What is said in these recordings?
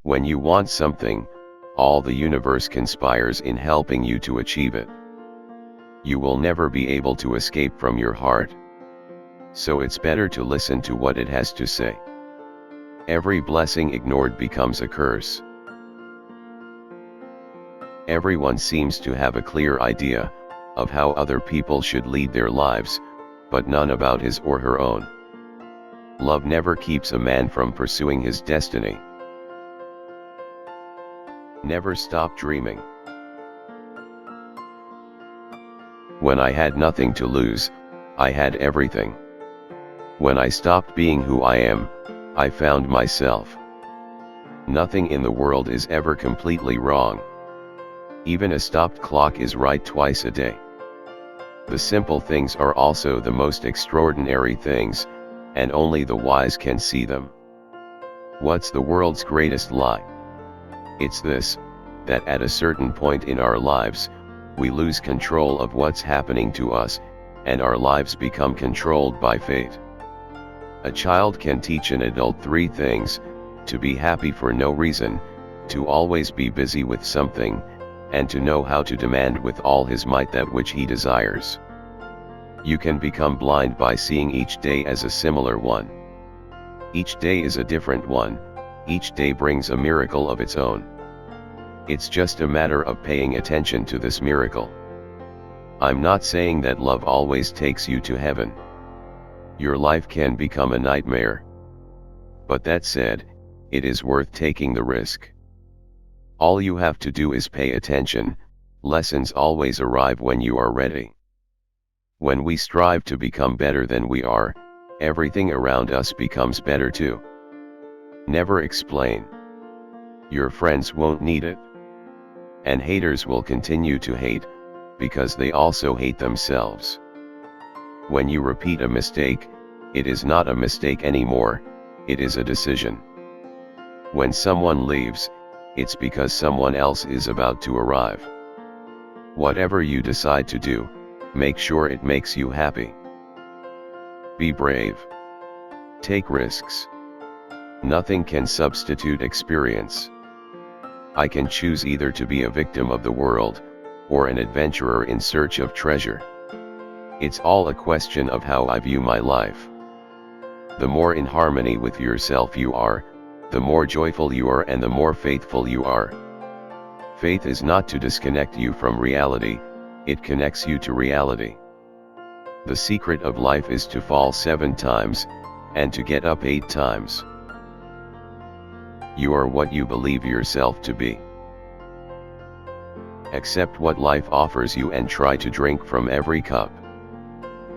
When you want something, all the universe conspires in helping you to achieve it. You will never be able to escape from your heart. So it's better to listen to what it has to say. Every blessing ignored becomes a curse. Everyone seems to have a clear idea of how other people should lead their lives, but none about his or her own. Love never keeps a man from pursuing his destiny. Never stop dreaming. When I had nothing to lose, I had everything. When I stopped being who I am, I found myself. Nothing in the world is ever completely wrong. Even a stopped clock is right twice a day. The simple things are also the most extraordinary things, and only the wise can see them. What's the world's greatest lie? It's this, that at a certain point in our lives, we lose control of what's happening to us, and our lives become controlled by fate. A child can teach an adult three things: to be happy for no reason, to always be busy with something, and to know how to demand with all his might that which he desires. You can become blind by seeing each day as a similar one. Each day is a different one, each day brings a miracle of its own. It's just a matter of paying attention to this miracle. I'm not saying that love always takes you to heaven. Your life can become a nightmare. But that said, it is worth taking the risk. All you have to do is pay attention. Lessons always arrive when you are ready. When we strive to become better than we are, everything around us becomes better too. Never explain. Your friends won't need it. And haters will continue to hate, because they also hate themselves. When you repeat a mistake, it is not a mistake anymore, it is a decision. When someone leaves, it's because someone else is about to arrive. Whatever you decide to do, make sure it makes you happy. Be brave. Take risks. Nothing can substitute experience. I can choose either to be a victim of the world, or an adventurer in search of treasure. It's all a question of how I view my life. The more in harmony with yourself you are, the more joyful you are and the more faithful you are. Faith is not to disconnect you from reality, it connects you to reality. The secret of life is to fall 7 times, and to get up 8 times. You are what you believe yourself to be. Accept what life offers you and try to drink from every cup.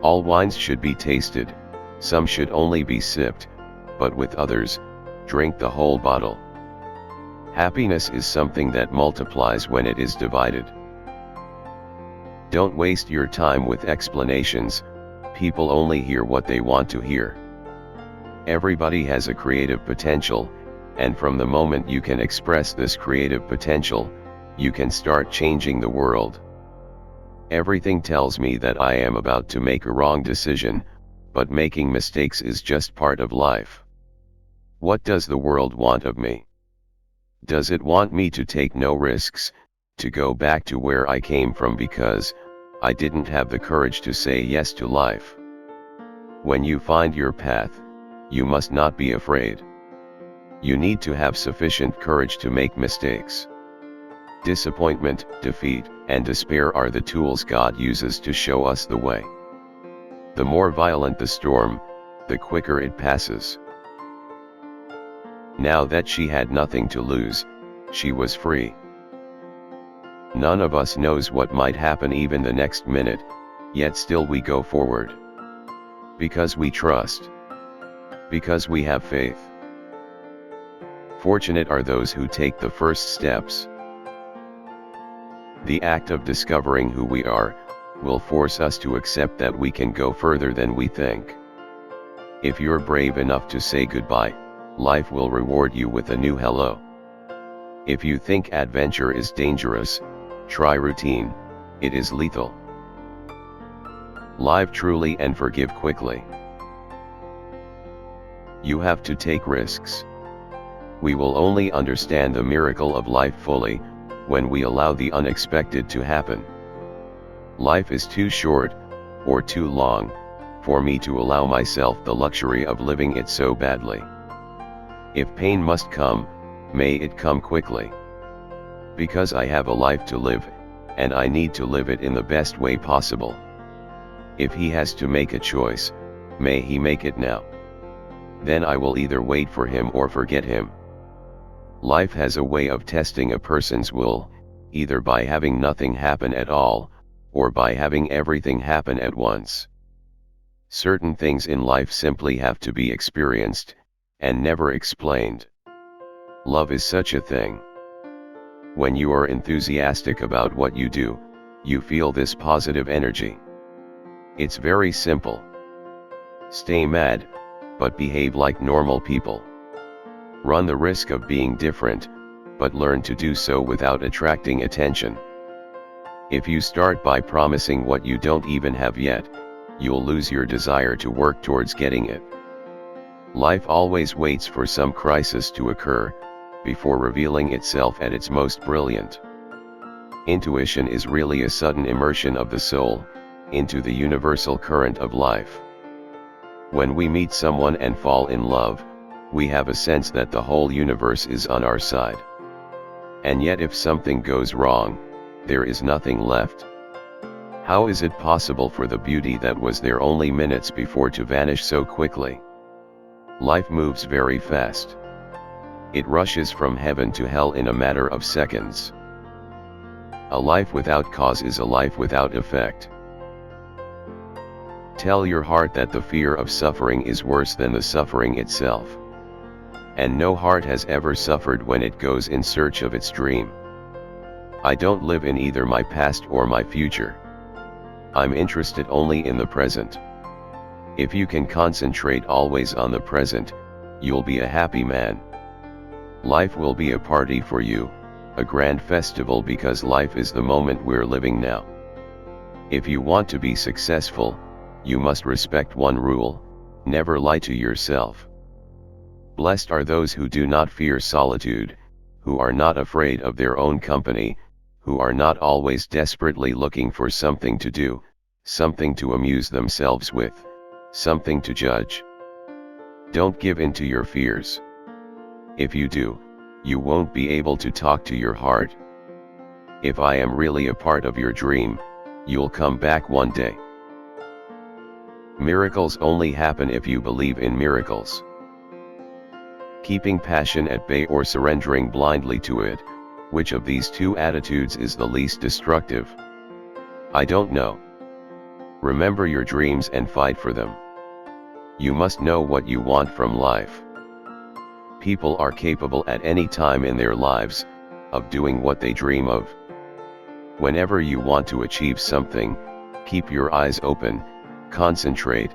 All wines should be tasted, some should only be sipped, but with others, drink the whole bottle. Happiness is something that multiplies when it is divided. Don't waste your time with explanations, people only hear what they want to hear. Everybody has a creative potential, and from the moment you can express this creative potential, you can start changing the world. Everything tells me that I am about to make a wrong decision, but making mistakes is just part of life. What does the world want of me? Does it want me to take no risks, to go back to where I came from because I didn't have the courage to say yes to life? When you find your path, you must not be afraid. You need to have sufficient courage to make mistakes. Disappointment, defeat, and despair are the tools God uses to show us the way. The more violent the storm, the quicker it passes. Now that she had nothing to lose, she was free. None of us knows what might happen even the next minute, yet still we go forward. Because we trust. Because we have faith. Fortunate are those who take the first steps. The act of discovering who we are will force us to accept that we can go further than we think. If you're brave enough to say goodbye, life will reward you with a new hello. If you think adventure is dangerous, try routine, it is lethal. Live truly and forgive quickly. You have to take risks. We will only understand the miracle of life fully, when we allow the unexpected to happen. Life is too short, or too long, for me to allow myself the luxury of living it so badly. If pain must come, may it come quickly. Because I have a life to live, and I need to live it in the best way possible. If he has to make a choice, may he make it now. Then I will either wait for him or forget him. Life has a way of testing a person's will, either by having nothing happen at all, or by having everything happen at once. Certain things in life simply have to be experienced, and never explained. Love is such a thing. When you are enthusiastic about what you do, you feel this positive energy. It's very simple. Stay mad, but behave like normal people. Run the risk of being different, but learn to do so without attracting attention. If you start by promising what you don't even have yet, you'll lose your desire to work towards getting it. Life always waits for some crisis to occur, before revealing itself at its most brilliant. Intuition is really a sudden immersion of the soul, into the universal current of life. When we meet someone and fall in love, we have a sense that the whole universe is on our side. And yet if something goes wrong, there is nothing left. How is it possible for the beauty that was there only minutes before to vanish so quickly? Life moves very fast. It rushes from heaven to hell in a matter of seconds. A life without cause is a life without effect. Tell your heart that the fear of suffering is worse than the suffering itself. And no heart has ever suffered when it goes in search of its dream. I don't live in either my past or my future. I'm interested only in the present. If you can concentrate always on the present, you'll be a happy man. Life will be a party for you, a grand festival, because life is the moment we're living now. If you want to be successful, you must respect one rule: never lie to yourself. Blessed are those who do not fear solitude, who are not afraid of their own company, who are not always desperately looking for something to do, something to amuse themselves with, something to judge. Don't give in to your fears. If you do, you won't be able to talk to your heart. If I am really a part of your dream, you'll come back one day. Miracles only happen if you believe in miracles. Keeping passion at bay or surrendering blindly to it, which of these two attitudes is the least destructive? I don't know. Remember your dreams and fight for them. You must know what you want from life. People are capable at any time in their lives of doing what they dream of. Whenever you want to achieve something, keep your eyes open, concentrate,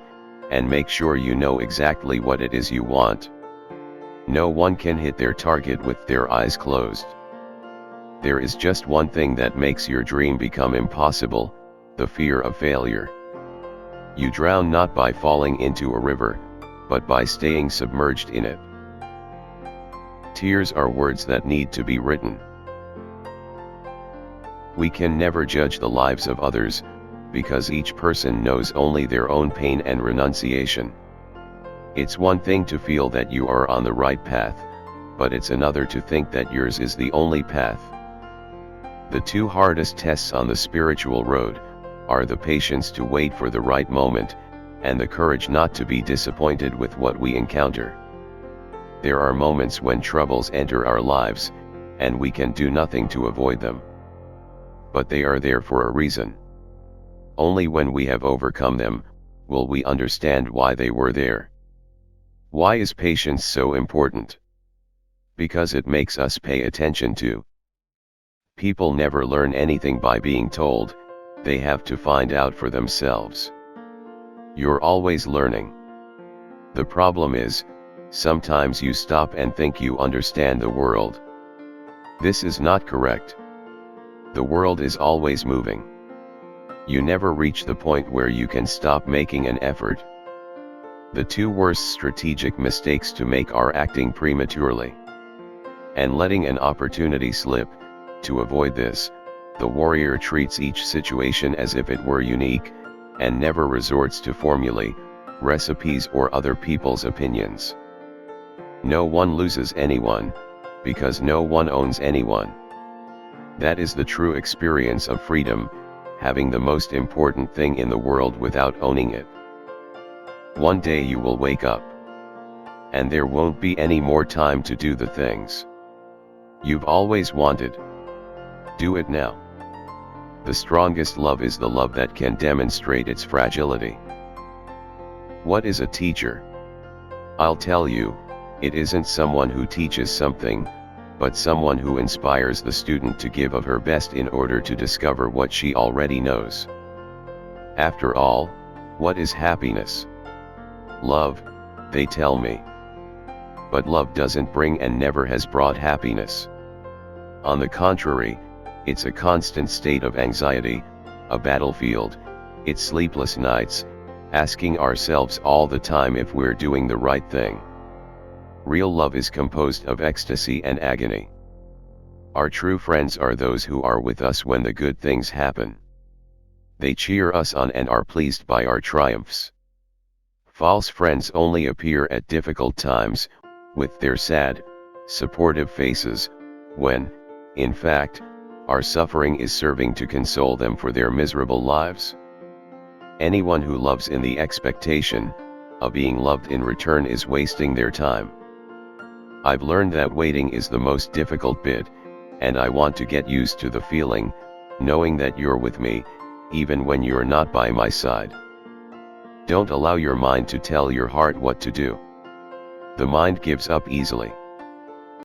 and make sure you know exactly what it is you want. No one can hit their target with their eyes closed. There is just one thing that makes your dream become impossible: the fear of failure. You drown not by falling into a river, but by staying submerged in it. Tears are words that need to be written. We can never judge the lives of others, because each person knows only their own pain and renunciation. It's one thing to feel that you are on the right path, but it's another to think that yours is the only path. The two hardest tests on the spiritual road are the patience to wait for the right moment, and the courage not to be disappointed with what we encounter. There are moments when troubles enter our lives, and we can do nothing to avoid them. But they are there for a reason. Only when we have overcome them, will we understand why they were there. Why is patience so important? Because it makes us pay attention to. People never learn anything by being told, they have to find out for themselves. You're always learning. The problem is, sometimes you stop and think you understand the world. This is not correct. The world is always moving. You never reach the point where you can stop making an effort. The two worst strategic mistakes to make are acting prematurely. and letting an opportunity slip. To avoid this, the warrior treats each situation as if it were unique, and never resorts to formulae, recipes or other people's opinions. No one loses anyone, because no one owns anyone. That is the true experience of freedom, having the most important thing in the world without owning it. One day you will wake up, and there won't be any more time to do the things you've always wanted. Do it now. The strongest love is the love that can demonstrate its fragility. What is a teacher? I'll tell you, it isn't someone who teaches something, but someone who inspires the student to give of her best in order to discover what she already knows. After all, what is happiness? Love, they tell me. But love doesn't bring and never has brought happiness. On the contrary, it's a constant state of anxiety, a battlefield, it's sleepless nights, asking ourselves all the time if we're doing the right thing. Real love is composed of ecstasy and agony. Our true friends are those who are with us when the good things happen. They cheer us on and are pleased by our triumphs. False friends only appear at difficult times, with their sad, supportive faces, when, in fact, our suffering is serving to console them for their miserable lives. Anyone who loves in the expectation of being loved in return is wasting their time. I've learned that waiting is the most difficult bit, and I want to get used to the feeling, knowing that you're with me, even when you're not by my side. Don't allow your mind to tell your heart what to do. The mind gives up easily.